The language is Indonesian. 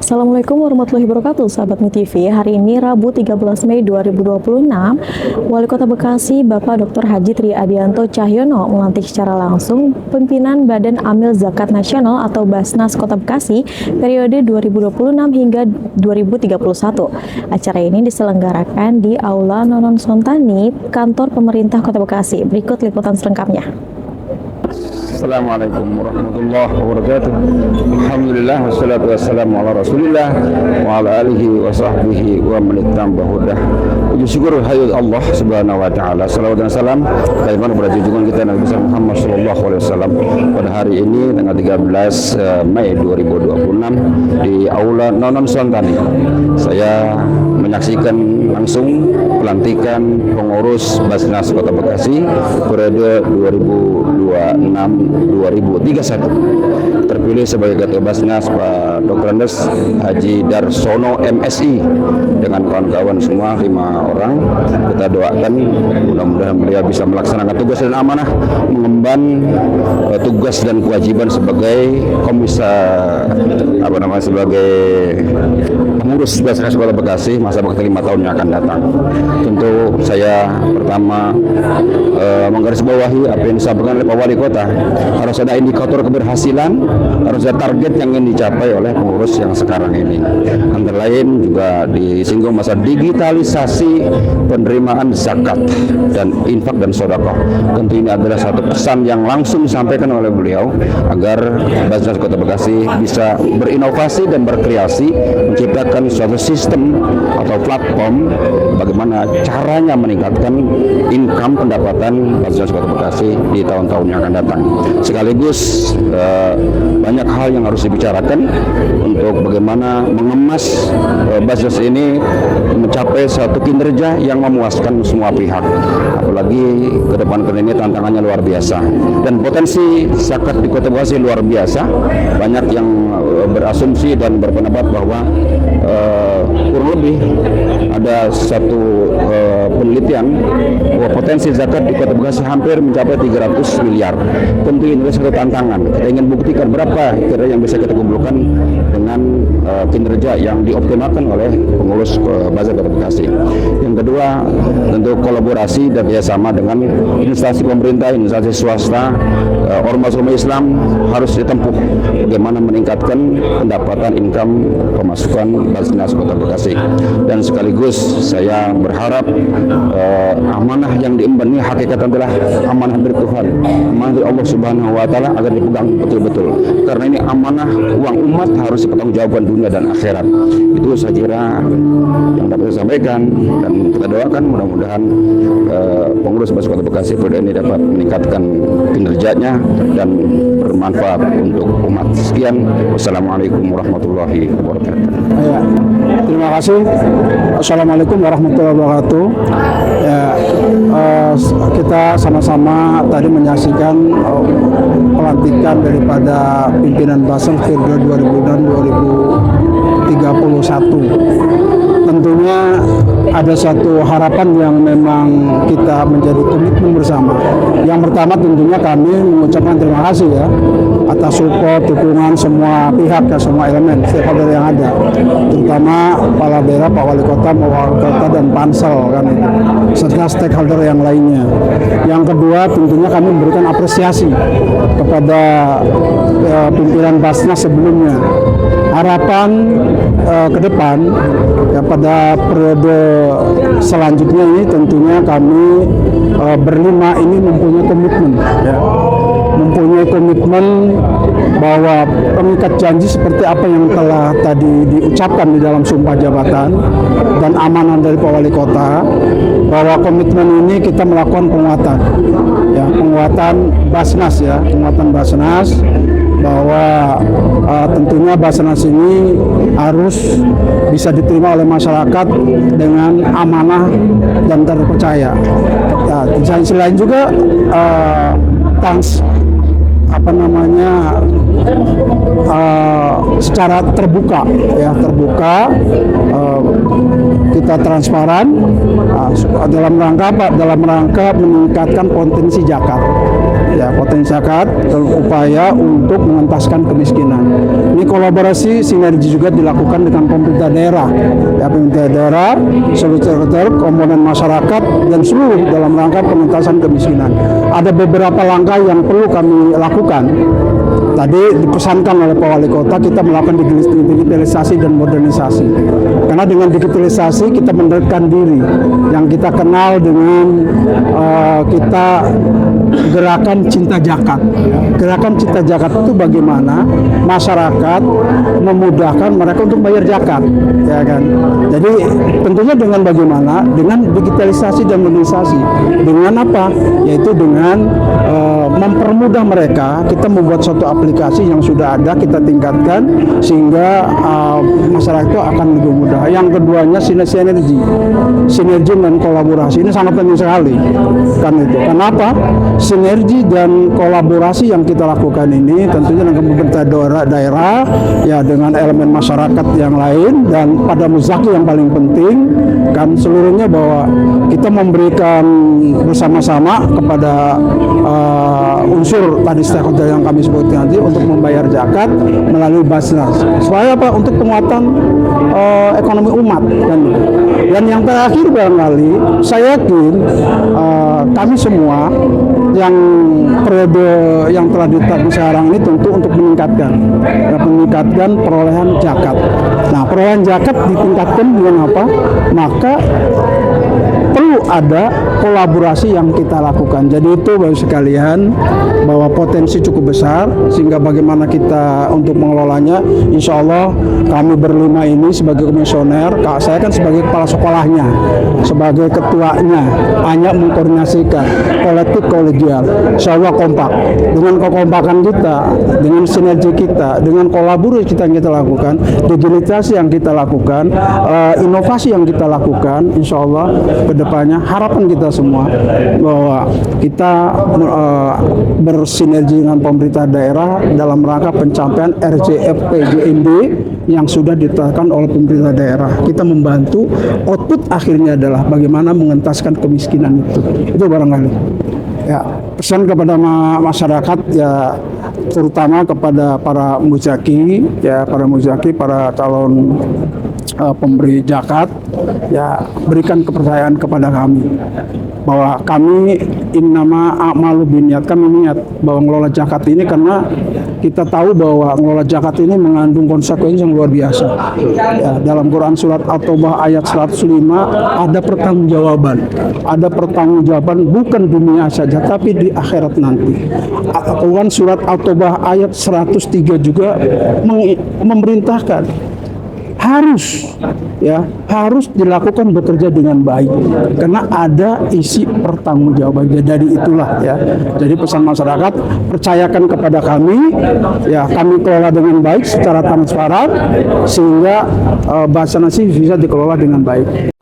Assalamualaikum warahmatullahi wabarakatuh, sahabat MITV. Hari ini Rabu 13 Mei 2026, Wali Kota Bekasi Bapak Dr. Haji Tri Adianto Cahyono melantik secara langsung pimpinan Badan Amil Zakat Nasional atau Basnas Kota Bekasi periode 2026 hingga 2031. Acara ini diselenggarakan di Aula Nonon Sontani, kantor pemerintah Kota Bekasi. Berikut liputan selengkapnya. Assalamualaikum warahmatullahi wabarakatuh. Alhamdulillah wassalatu wassalamu ala Rasulillah wa ala alihi wa sahbihi wa man ittaba hudah. Puji syukur hayat Allah Subhanahu wa taala. Salawat dan salam kepada junjungan kita Nabi besar Muhammad sallallahu alaihi wasallam pada hari ini tanggal 13 Mei 2026 di Aula Nonon Sontani. Saya menyaksikan langsung pelantikan pengurus Basnas Kota Bekasi periode 2026-2031. Terpilih sebagai Ketua Basnas Pak Dr. Andes Haji Darsono MSI dengan kawan-kawan semua 5 orang. Kita doakan mudah-mudahan beliau bisa melaksanakan tugas dan amanah, mengemban tugas dan kewajiban sebagai sebagai pengurus Basnas Kota Bekasi masa bakti 5 tahun yang akan datang. Tentu saya pertama menggarisbawahi apa yang disampaikan oleh Pak Wali Kota. Harus ada indikator keberhasilan, harus ada target yang ingin dicapai oleh pengurus yang sekarang ini. Antara lain juga disinggung masa digitalisasi penerimaan zakat dan infak dan sedekah. Tentu ini adalah satu pesan yang langsung disampaikan oleh beliau agar Basnas Kota Bekasi bisa berinovasi dan berkreasi menciptakan suatu sistem atau platform bagaimana caranya meningkatkan income pendapatan Basnas Kota Bekasi di tahun-tahun yang akan datang. Sekaligus banyak hal yang harus dibicarakan untuk bagaimana mengemas Basnas ini mencapai satu kinerja yang memuaskan semua pihak. Apalagi ke depan ini tantangannya luar biasa dan potensi zakat di Kota Bekasi luar biasa. Banyak yang berasumsi dan berpendapat bahwa kurang lebih ada satu penelitian bahwa potensi zakat di Kota Bekasi hampir mencapai 300 miliar. Tentu ini adalah satu tantangan. Kita ingin buktikan berapa kira yang bisa kita kumpulkan dengan kinerja yang dioptimalkan oleh pengurus Basnas Kota Bekasi. Yang kedua, tentu kolaborasi dan kerjasama dengan instansi pemerintah, instansi swasta, ormas-ormas Islam harus ditempuh bagaimana meningkatkan pendapatan income pemasukan Basnas Kota Bekasi. Dan sekaligus saya berharap amanah yang diemban ini hakikatan adalah amanah dari Tuhan, amanah dari Allah Subhanahu wa taala agar dipegang betul-betul. Karena ini amanah uang umat harus dipertanggungjawabkan dunia dan akhirat. Itu saya kira yang dapat saya sampaikan dan kita doakan mudah-mudahan pengurus Basnas Kota Bekasi periode ini dapat meningkatkan kinerjanya dan bermanfaat untuk umat. Sekian, wassalamualaikum warahmatullahi wabarakatuh. Ya, terima kasih. Assalamualaikum warahmatullahi wabarakatuh. Ya, kita sama-sama tadi menyaksikan pelantikan daripada pimpinan Basnas periode 2006-2031. Tentunya ada satu harapan yang memang kita menjadi komitmen bersama. Yang pertama tentunya kami mengucapkan terima kasih ya atas support, dukungan semua pihak ya, semua elemen stakeholder yang ada, terutama Kepala Daerah, Pak Wali Kota, Pak Wali Kota dan Pansel kan itu, serta stakeholder yang lainnya. Yang kedua tentunya kami memberikan apresiasi kepada pimpinan Basnas sebelumnya. Harapan ke depan ya, pada periode selanjutnya ini tentunya kami berlima ini mempunyai komitmen ya, mempunyai komitmen bahwa pengikat janji seperti apa yang telah tadi diucapkan di dalam sumpah jabatan dan amanah dari Pak Wali Kota, bahwa komitmen ini kita melakukan penguatan ya, penguatan Basnas ya, penguatan Basnas, bahwa tentunya Basnas ini harus bisa diterima oleh masyarakat dengan amanah dan terpercaya. Ya, di sisi lain juga secara terbuka ya, kita transparan dalam rangka meningkatkan potensi zakat. ya potensi zakat dalam upaya untuk mengentaskan kemiskinan. Ini kolaborasi sinergi juga dilakukan dengan pemerintah daerah, ya pemerintah daerah, seluruh sektor, komponen masyarakat dan seluruh dalam rangka pengentasan kemiskinan. Ada beberapa langkah yang perlu kami lakukan. Tadi dipesankan oleh Pak Wali Kota kita melakukan digitalisasi dan modernisasi. Karena dengan digitalisasi kita mendekatkan diri yang kita kenal dengan kita gerakan cinta zakat. Gerakan cinta zakat itu bagaimana masyarakat memudahkan mereka untuk bayar zakat, ya kan. Jadi tentunya dengan bagaimana dengan digitalisasi dan modernisasi. Dengan apa? Yaitu dengan mempermudah mereka. Kita membuat suatu aplikasi yang sudah ada kita tingkatkan sehingga masyarakat itu akan lebih mudah. Yang keduanya sinergi dan kolaborasi ini sangat penting sekali kan itu. Kenapa? Sinergi dan kolaborasi yang kita lakukan ini tentunya dengan pemerintah daerah ya dengan elemen masyarakat yang lain dan pada muzaki yang paling penting kan seluruhnya bahwa kita memberikan bersama-sama kepada unsur tadi stakeholder yang kami sebutkan tadi untuk membayar zakat melalui Basnas. Supaya apa? Untuk penguatan ekonomi umat kan. Dan yang terakhir barangkali saya yakin kami semua yang periode yang telah ditetapkan sekarang ini tentu untuk meningkatkan perolehan zakat. Nah, perolehan zakat ditingkatkan dengan apa? Maka perlu ada kolaborasi yang kita lakukan. Jadi itu Bapak sekalian bahwa potensi cukup besar sehingga bagaimana kita untuk mengelolanya. Insya Allah kami berlima ini sebagai komisioner, saya kan sebagai kepala sekolahnya, sebagai ketuanya, hanya mengkoordinasikan kolektif kolegial. Insya Allah kompak dengan kekompakan kita, dengan sinergi kita, dengan kolaborasi kita yang kita lakukan, digitalisasi yang kita lakukan, inovasi yang kita lakukan, insya Allah kedepannya harapan kita semua bahwa kita bersinergi dengan pemerintah daerah dalam rangka pencapaian RJFPJMD yang sudah ditetapkan oleh pemerintah daerah. Kita membantu, output akhirnya adalah bagaimana mengentaskan kemiskinan itu. Itu barangkali. Ya, pesan kepada masyarakat ya terutama kepada para muzaki, para calon pemberi zakat, ya berikan kepercayaan kepada kami bahwa kami innama a'malu binniyat, kami niat bahwa ngelola zakat ini karena kita tahu bahwa ngelola zakat ini mengandung konsekuensi yang luar biasa. Ya, dalam Quran surat At-Taubah ayat 105 ada pertanggungjawaban bukan dunia saja tapi di akhirat nanti. Quran surat At-Taubah ayat 103 juga memerintahkan harus dilakukan bekerja dengan baik karena ada isi pertanggungjawaban. Jadi itulah ya. Jadi pesan masyarakat percayakan kepada kami ya, kami kelola dengan baik secara transparan sehingga Basnas bisa dikelola dengan baik.